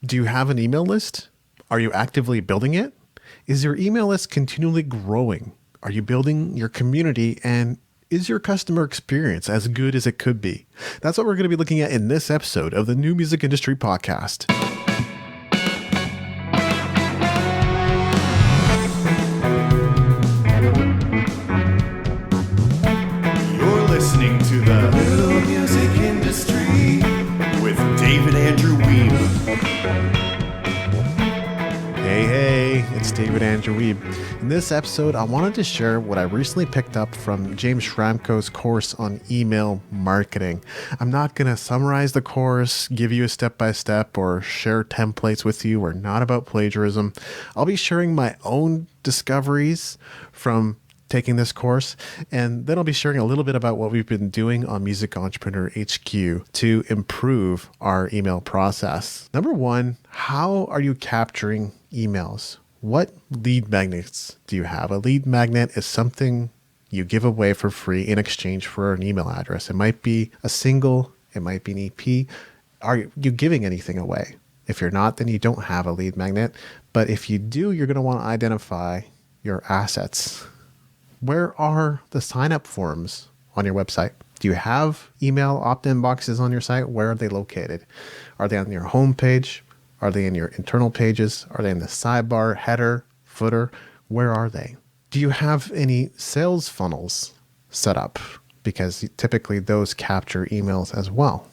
Do you have an email list? Are you actively building it? Is your email list continually growing? Are you building your community, and is your customer experience as good as it could be? That's what we're going to be looking at in this episode of the New Music Industry Podcast. You're listening to the New Music Industry with David Andrew Wiebe. Hey, it's David Andrew Wiebe. In this episode, I wanted to share what I recently picked up from James Schramko's course on email marketing. I'm not going to summarize the course, give you a step-by-step, or share templates with you. We're not about plagiarism. I'll be sharing my own discoveries from taking this course, and then I'll be sharing a little bit about what we've been doing on Music Entrepreneur HQ to improve our email process. Number one, how are you capturing emails? What lead magnets do you have? A lead magnet is something you give away for free in exchange for an email address. It might be a single, it might be an EP. Are you giving anything away? If you're not, then you don't have a lead magnet. But if you do, you're going to want to identify your assets. Where are the sign-up forms on your website? Do you have email opt-in boxes on your site? Where are they located? Are they on your home page? Are they in your internal pages? Are they in the sidebar, header, footer? Where are they? Do you have any sales funnels set up? Because typically those capture emails as well.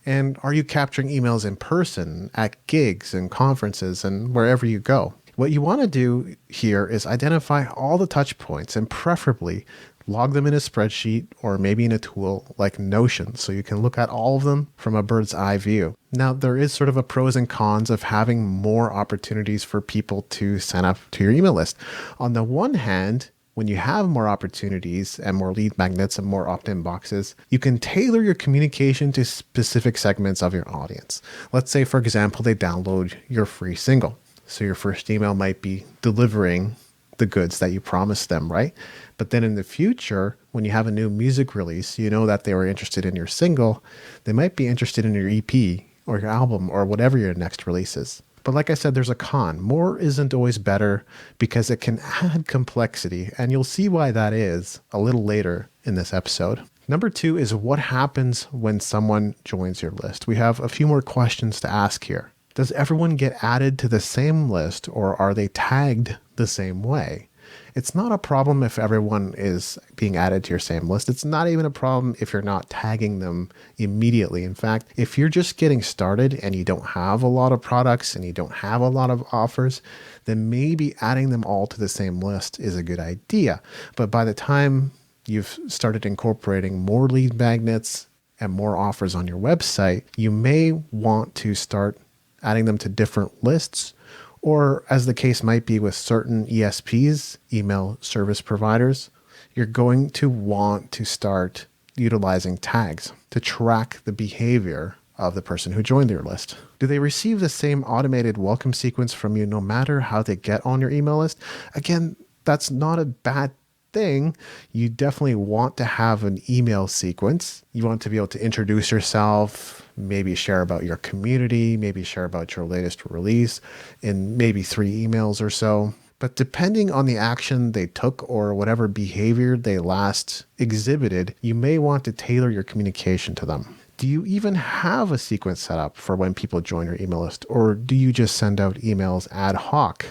And are you capturing emails in person at gigs and conferences and wherever you go? What you want to do here is identify all the touch points and preferably log them in a spreadsheet or maybe in a tool like Notion so you can look at all of them from a bird's eye view. Now, there is sort of a pros and cons of having more opportunities for people to sign up to your email list. On the one hand, when you have more opportunities and more lead magnets and more opt-in boxes, you can tailor your communication to specific segments of your audience. Let's say, for example, they download your free single. So your first email might be delivering the goods that you promised them, right? But then in the future, when you have a new music release, you know that they were interested in your single. They might be interested in your EP or your album or whatever your next release is. But like I said, there's a con. More isn't always better because it can add complexity. And you'll see why that is a little later in this episode. Number two is what happens when someone joins your list. We have a few more questions to ask here. Does everyone get added to the same list or are they tagged the same way? It's not a problem if everyone is being added to your same list. It's not even a problem if you're not tagging them immediately. In fact, if you're just getting started and you don't have a lot of products and you don't have a lot of offers, then maybe adding them all to the same list is a good idea. But by the time you've started incorporating more lead magnets and more offers on your website, you may want to start adding them to different lists, or as the case might be with certain ESPs, email service providers, you're going to want to start utilizing tags to track the behavior of the person who joined your list. Do they receive the same automated welcome sequence from you no matter how they get on your email list? Again, that's not a bad thing. You definitely want to have an email sequence. You want to be able to introduce yourself, maybe share about your community, maybe share about your latest release in maybe 3 emails or so. But depending on the action they took or whatever behavior they last exhibited, you may want to tailor your communication to them. Do you even have a sequence set up for when people join your email list, or do you just send out emails ad hoc?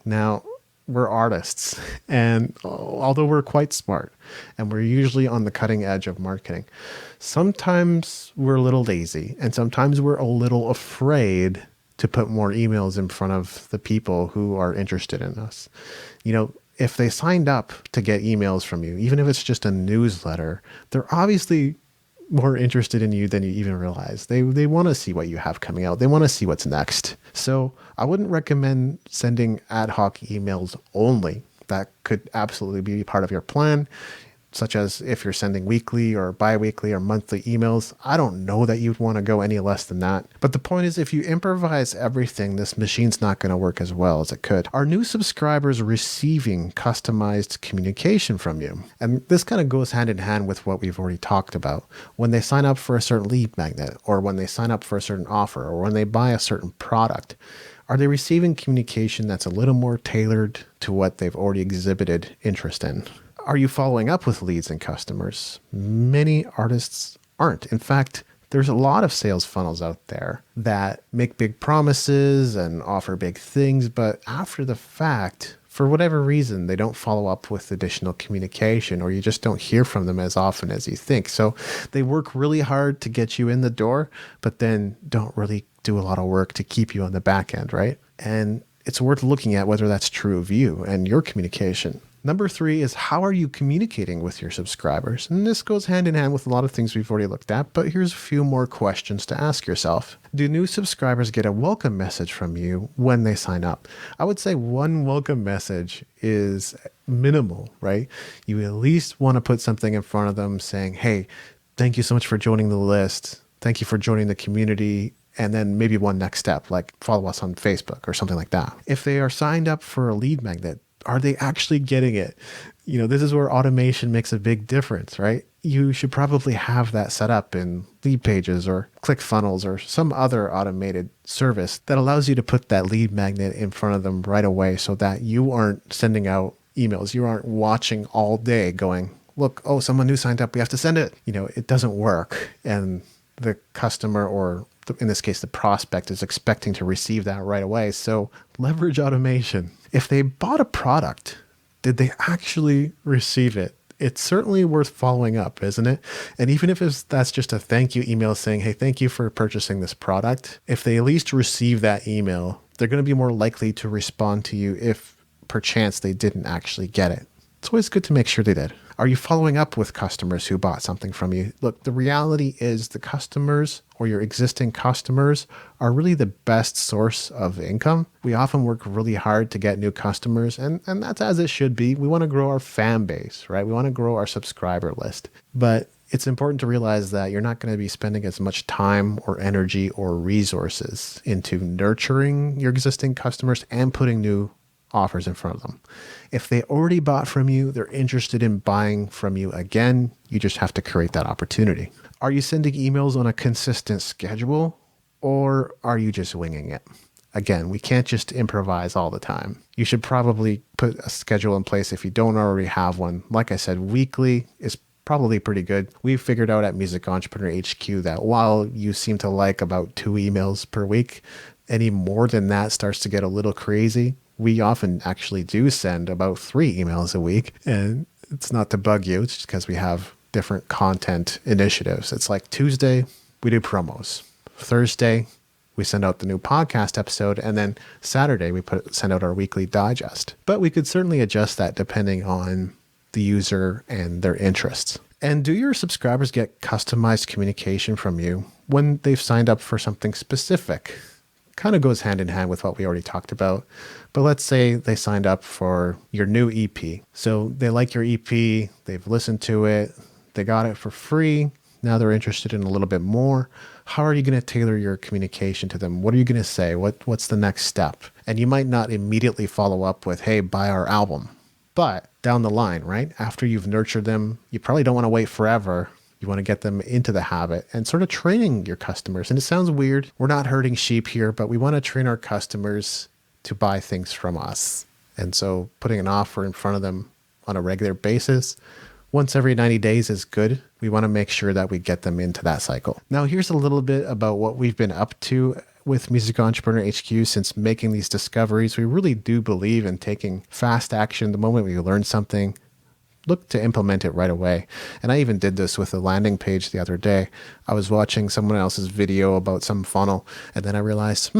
Now, we're artists, and although we're quite smart and we're usually on the cutting edge of marketing, sometimes we're a little lazy and sometimes we're a little afraid to put more emails in front of the people who are interested in us. You know, if they signed up to get emails from you, even if it's just a newsletter, they're obviously more interested in you than you even realize. They want to see what you have coming out. They want to see what's next. So I wouldn't recommend sending ad hoc emails only. That could absolutely be part of your plan. such as if you're sending weekly or bi-weekly or monthly emails. I don't know that you'd want to go any less than that. But the point is, if you improvise everything, this machine's not going to work as well as it could. Are new subscribers receiving customized communication from you? And this kind of goes hand in hand with what we've already talked about. When they sign up for a certain lead magnet, or when they sign up for a certain offer, or when they buy a certain product, are they receiving communication that's a little more tailored to what they've already exhibited interest in? Are you following up with leads and customers? Many artists aren't. In fact, there's a lot of sales funnels out there that make big promises and offer big things, but after the fact, for whatever reason, they don't follow up with additional communication, or you just don't hear from them as often as you think. So they work really hard to get you in the door, but then don't really do a lot of work to keep you on the back end, right? And it's worth looking at whether that's true of you and your communication. Number 3 is, how are you communicating with your subscribers? And this goes hand in hand with a lot of things we've already looked at, but here's a few more questions to ask yourself. Do new subscribers get a welcome message from you when they sign up? I would say one welcome message is minimal, right? You at least want to put something in front of them saying, hey, thank you so much for joining the list. Thank you for joining the community. And then maybe one next step, like follow us on Facebook or something like that. If they are signed up for a lead magnet, are they actually getting it? This is where automation makes a big difference, right? You should probably have that set up in Lead Pages or ClickFunnels or some other automated service that allows you to put that lead magnet in front of them right away, so that you aren't sending out emails. You aren't watching all day going, look, oh, someone new signed up, we have to send it. It doesn't work. And the customer, or in this case, the prospect, is expecting to receive that right away. So leverage automation. If they bought a product, did they actually receive it? It's certainly worth following up, isn't it? And even if that's just a thank you email saying, hey, thank you for purchasing this product, if they at least receive that email, they're going to be more likely to respond to you if perchance they didn't actually get it. It's always good to make sure they did. Are you following up with customers who bought something from you? Look, the reality is the customers, or your existing customers, are really the best source of income. We often work really hard to get new customers, and that's as it should be. We want to grow our fan base, right? We want to grow our subscriber list. But it's important to realize that you're not going to be spending as much time or energy or resources into nurturing your existing customers and putting new offers in front of them. If they already bought from you, they're interested in buying from you again. You just have to create that opportunity. Are you sending emails on a consistent schedule, or are you just winging it? Again, we can't just improvise all the time. You should probably put a schedule in place if you don't already have one. Like I said, weekly is probably pretty good. We've figured out at Music Entrepreneur HQ that while you seem to like about 2 emails per week, any more than that starts to get a little crazy. We often actually do send about 3 emails a week, and it's not to bug you. It's just because we have different content initiatives. It's like Tuesday, we do promos. Thursday, we send out the new podcast episode, and then Saturday, we send out our weekly digest. But we could certainly adjust that depending on the user and their interests. And do your subscribers get customized communication from you when they've signed up for something specific? Kind of goes hand in hand with what we already talked about. But let's say they signed up for your new EP. So they like your EP, they've listened to it, they got it for free. Now they're interested in a little bit more. How are you going to tailor your communication to them? What are you going to say? What's the next step? And you might not immediately follow up with, hey, buy our album. But down the line, right? After you've nurtured them, you probably don't want to wait forever. You want to get them into the habit and sort of training your customers. And it sounds weird. We're not herding sheep here, but we want to train our customers to buy things from us. And so putting an offer in front of them on a regular basis, once every 90 days is good. We want to make sure that we get them into that cycle. Now, here's a little bit about what we've been up to with Music Entrepreneur HQ since making these discoveries. We really do believe in taking fast action the moment we learn something. Look to implement it right away. And I even did this with a landing page the other day. I was watching someone else's video about some funnel, and then I realized,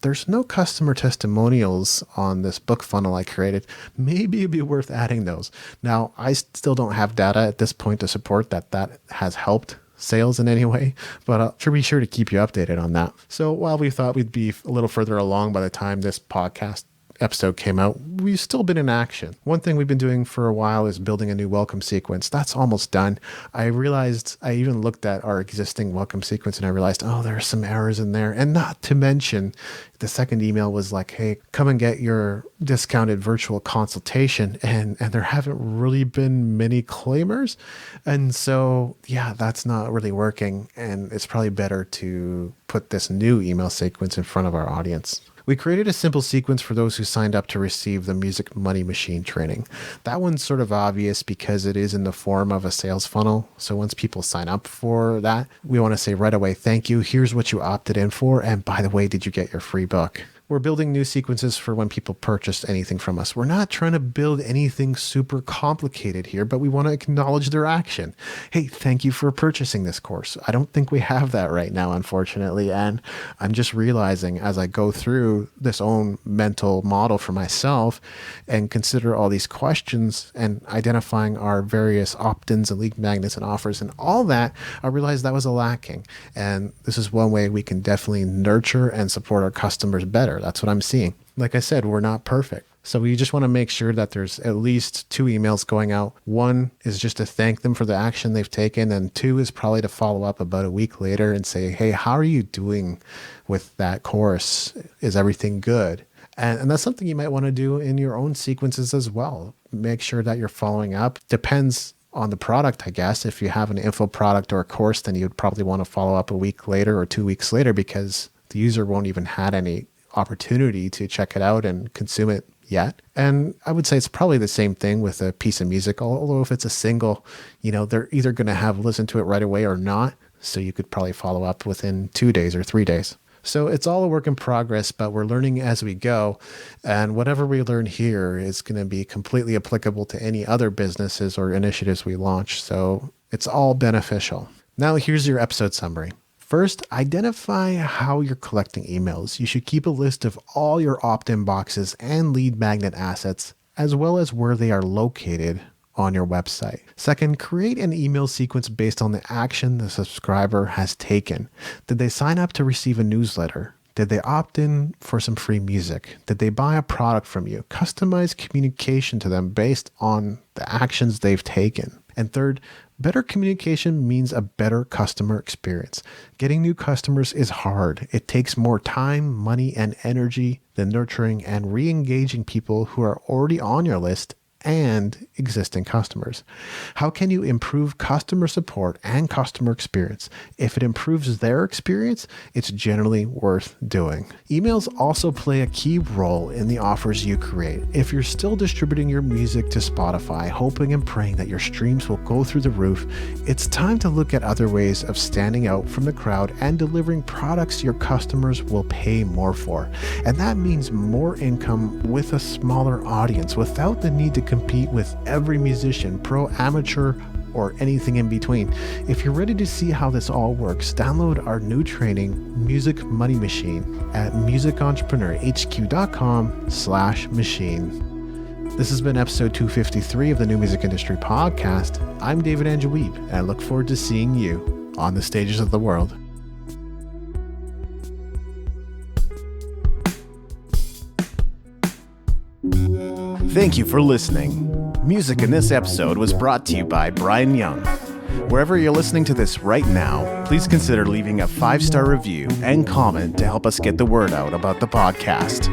there's no customer testimonials on this book funnel I created. Maybe it'd be worth adding those. Now, I still don't have data at this point to support that has helped sales in any way, but I'll be sure to keep you updated on that. So while we thought we'd be a little further along by the time this podcast episode came out, we've still been in action. One thing we've been doing for a while is building a new welcome sequence. That's almost done. I even looked at our existing welcome sequence and I realized, oh, there are some errors in there. And not to mention, the second email was like, hey, come and get your discounted virtual consultation. And there haven't really been many claimers. And so, yeah, that's not really working. And it's probably better to put this new email sequence in front of our audience. We created a simple sequence for those who signed up to receive the Music Money Machine training. That one's sort of obvious because it is in the form of a sales funnel. So once people sign up for that, we want to say right away, thank you. Here's what you opted in for. And by the way, did you get your free book? We're building new sequences for when people purchase anything from us. We're not trying to build anything super complicated here, but we want to acknowledge their action. Hey, thank you for purchasing this course. I don't think we have that right now, unfortunately. And I'm just realizing as I go through this own mental model for myself and consider all these questions and identifying our various opt-ins and lead magnets and offers and all that, I realized that was lacking. And this is one way we can definitely nurture and support our customers better. That's what I'm seeing. Like I said, we're not perfect. So we just want to make sure that there's at least 2 emails going out. One is just to thank them for the action they've taken. And 2 is probably to follow up about a week later and say, hey, how are you doing with that course? Is everything good? And that's something you might want to do in your own sequences as well. Make sure that you're following up. Depends on the product, I guess. If you have an info product or a course, then you'd probably want to follow up a week later or 2 weeks later because the user won't even had any opportunity to check it out and consume it yet. And I would say it's probably the same thing with a piece of music, although if it's a single, they're either going to have listened to it right away or not. So you could probably follow up within 2 days or 3 days. So it's all a work in progress, but we're learning as we go. And whatever we learn here is going to be completely applicable to any other businesses or initiatives we launch. So it's all beneficial. Now here's your episode summary. First, identify how you're collecting emails. You should keep a list of all your opt-in boxes and lead magnet assets, as well as where they are located on your website. Second, create an email sequence based on the action the subscriber has taken. Did they sign up to receive a newsletter? Did they opt in for some free music? Did they buy a product from you? Customize communication to them based on the actions they've taken. And third, better communication means a better customer experience. Getting new customers is hard. It takes more time, money, and energy than nurturing and re-engaging people who are already on your list and existing customers. How can you improve customer support and customer experience? If it improves their experience, it's generally worth doing. Emails also play a key role in the offers you create. If you're still distributing your music to Spotify, hoping and praying that your streams will go through the roof, it's time to look at other ways of standing out from the crowd and delivering products your customers will pay more for. And that means more income with a smaller audience without the need to compete with every musician, pro, amateur, or anything in between. If you're ready to see how this all works, download our new training, Music Money Machine, at musicentrepreneur.hq.com/machine. This has been episode 253 of the New Music Industry Podcast. I'm David Andrew Wiebe, and I look forward to seeing you on the stages of the world. Thank you for listening. Music in this episode was brought to you by Brian Young. Wherever you're listening to this right now, please consider leaving a 5-star review and comment to help us get the word out about the podcast.